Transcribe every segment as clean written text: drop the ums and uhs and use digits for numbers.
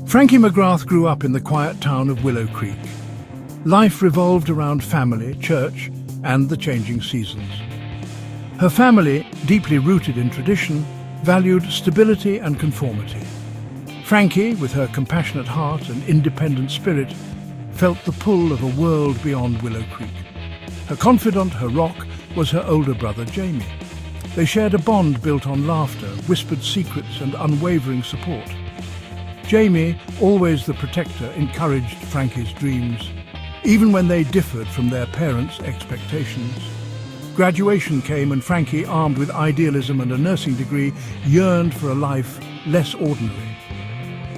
Frankie McGrath grew up in the quiet town of Willow Creek. Life revolved around family, church, and the changing seasons. Her family, deeply rooted in tradition, valued stability and conformity. Frankie, with her compassionate heart and independent spirit, felt the pull of a world beyond Willow Creek. Her confidant, her rock, was her older brother, Jamie. They shared a bond built on laughter, whispered secrets, and unwavering support. Jamie, always the protector, encouraged Frankie's dreams, even when they differed from their parents' expectations. Graduation came and Frankie, armed with idealism and a nursing degree, yearned for a life less ordinary.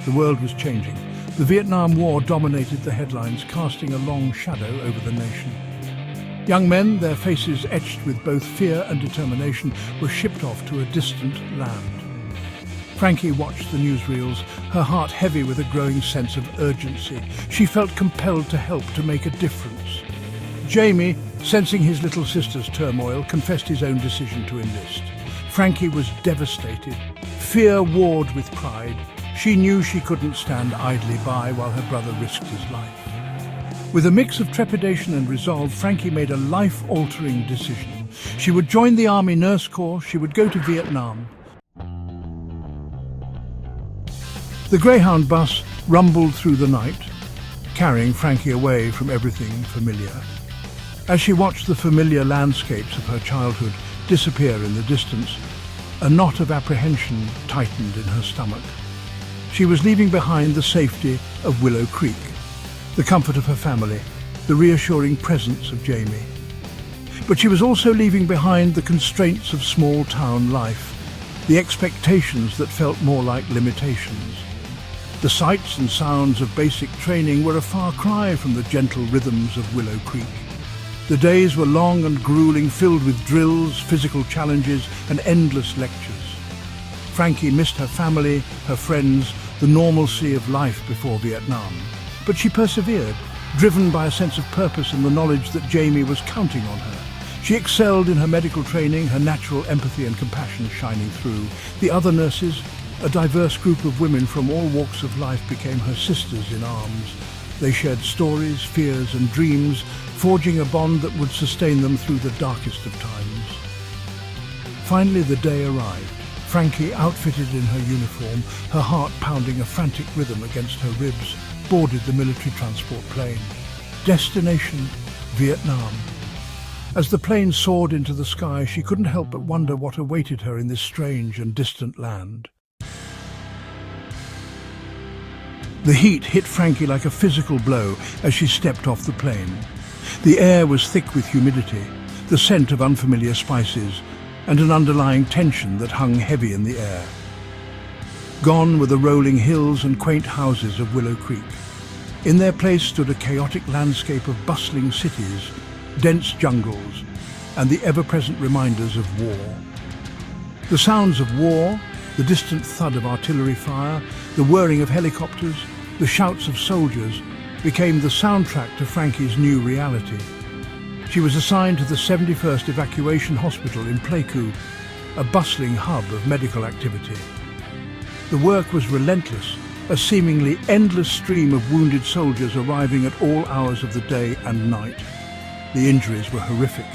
The world was changing. The Vietnam War dominated the headlines, casting a long shadow over the nation. Young men, their faces etched with both fear and determination, were shipped off to a distant land. Frankie watched the newsreels, her heart heavy with a growing sense of urgency. She felt compelled to help, to make a difference. Jamie, sensing his little sister's turmoil, confessed his own decision to enlist. Frankie was devastated. Fear warred with pride. She knew she couldn't stand idly by while her brother risked his life. With a mix of trepidation and resolve, Frankie made a life-altering decision. She would join the Army Nurse Corps. She would go to Vietnam. The Greyhound bus rumbled through the night, carrying Frankie away from everything familiar. As she watched the familiar landscapes of her childhood disappear in the distance, a knot of apprehension tightened in her stomach. She was leaving behind the safety of Willow Creek, the comfort of her family, the reassuring presence of Jamie. But she was also leaving behind the constraints of small-town life, the expectations that felt more like limitations. The sights and sounds of basic training were a far cry from the gentle rhythms of Willow Creek. The days were long and grueling, filled with drills, physical challenges, and endless lectures. Frankie missed her family, her friends, the normalcy of life before Vietnam. But she persevered, driven by a sense of purpose and the knowledge that Jamie was counting on her. She excelled in her medical training, her natural empathy and compassion shining through. The other nurses, a diverse group of women from all walks of life, became her sisters in arms. They shared stories, fears and dreams, forging a bond that would sustain them through the darkest of times. Finally the day arrived. Frankie, outfitted in her uniform, her heart pounding a frantic rhythm against her ribs, boarded the military transport plane. Destination, Vietnam. As the plane soared into the sky, she couldn't help but wonder what awaited her in this strange and distant land. The heat hit Frankie like a physical blow as she stepped off the plane. The air was thick with humidity, the scent of unfamiliar spices, and an underlying tension that hung heavy in the air. Gone were the rolling hills and quaint houses of Willow Creek. In their place stood a chaotic landscape of bustling cities, dense jungles, and the ever-present reminders of war. The sounds of war, the distant thud of artillery fire, the whirring of helicopters, the shouts of soldiers, became the soundtrack to Frankie's new reality. She was assigned to the 71st Evacuation Hospital in Pleiku, a bustling hub of medical activity. The work was relentless, a seemingly endless stream of wounded soldiers arriving at all hours of the day and night. The injuries were horrific.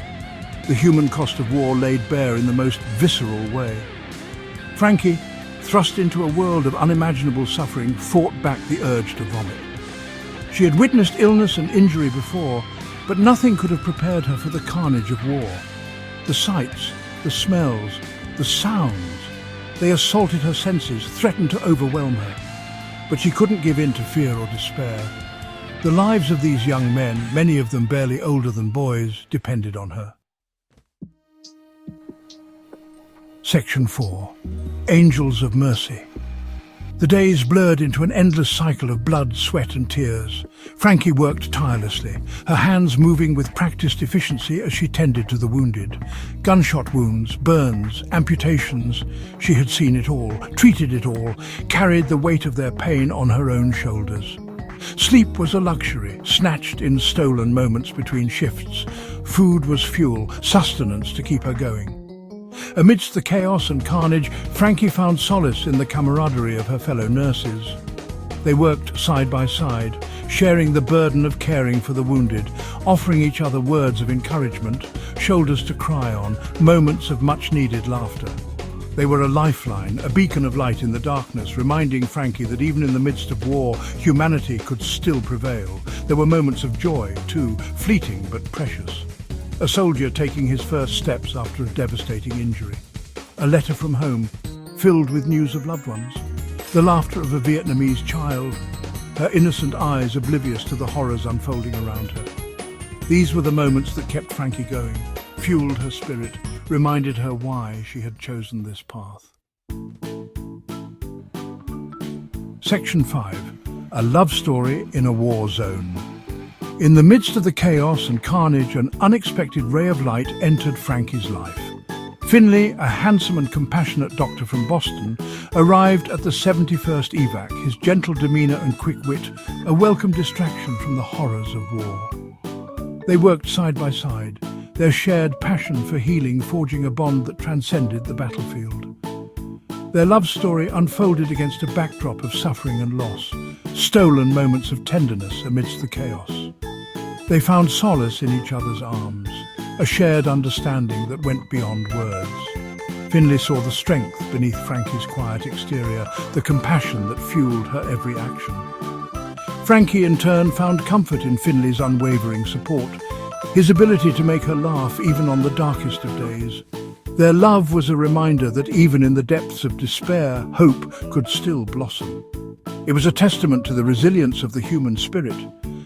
The human cost of war laid bare in the most visceral way. Frankie, thrust into a world of unimaginable suffering, fought back the urge to vomit. She had witnessed illness and injury before, but nothing could have prepared her for the carnage of war. The sights, the smells, the sounds, they assaulted her senses, threatened to overwhelm her. But she couldn't give in to fear or despair. The lives of these young men, many of them barely older than boys, depended on her. Section 4. Angels of Mercy. The days blurred into an endless cycle of blood, sweat and tears. Frankie worked tirelessly, her hands moving with practiced efficiency as she tended to the wounded. Gunshot wounds, burns, amputations. She had seen it all, treated it all, carried the weight of their pain on her own shoulders. Sleep was a luxury, snatched in stolen moments between shifts. Food was fuel, sustenance to keep her going. Amidst the chaos and carnage, Frankie found solace in the camaraderie of her fellow nurses. They worked side by side, sharing the burden of caring for the wounded, offering each other words of encouragement, shoulders to cry on, moments of much-needed laughter. They were a lifeline, a beacon of light in the darkness, reminding Frankie that even in the midst of war, humanity could still prevail. There were moments of joy, too, fleeting but precious. A soldier taking his first steps after a devastating injury. A letter from home, filled with news of loved ones. The laughter of a Vietnamese child, her innocent eyes oblivious to the horrors unfolding around her. These were the moments that kept Frankie going, fueled her spirit, reminded her why she had chosen this path. Section 5. A love story in a war zone. In the midst of the chaos and carnage, an unexpected ray of light entered Frankie's life. Finlay, a handsome and compassionate doctor from Boston, arrived at the 71st evac, his gentle demeanour and quick wit a welcome distraction from the horrors of war. They worked side by side, their shared passion for healing forging a bond that transcended the battlefield. Their love story unfolded against a backdrop of suffering and loss, stolen moments of tenderness amidst the chaos. They found solace in each other's arms, a shared understanding that went beyond words. Finlay saw the strength beneath Frankie's quiet exterior, the compassion that fueled her every action. Frankie, in turn, found comfort in Finlay's unwavering support, his ability to make her laugh even on the darkest of days. Their love was a reminder that even in the depths of despair, hope could still blossom. It was a testament to the resilience of the human spirit,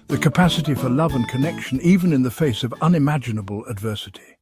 the capacity for love and connection even in the face of unimaginable adversity.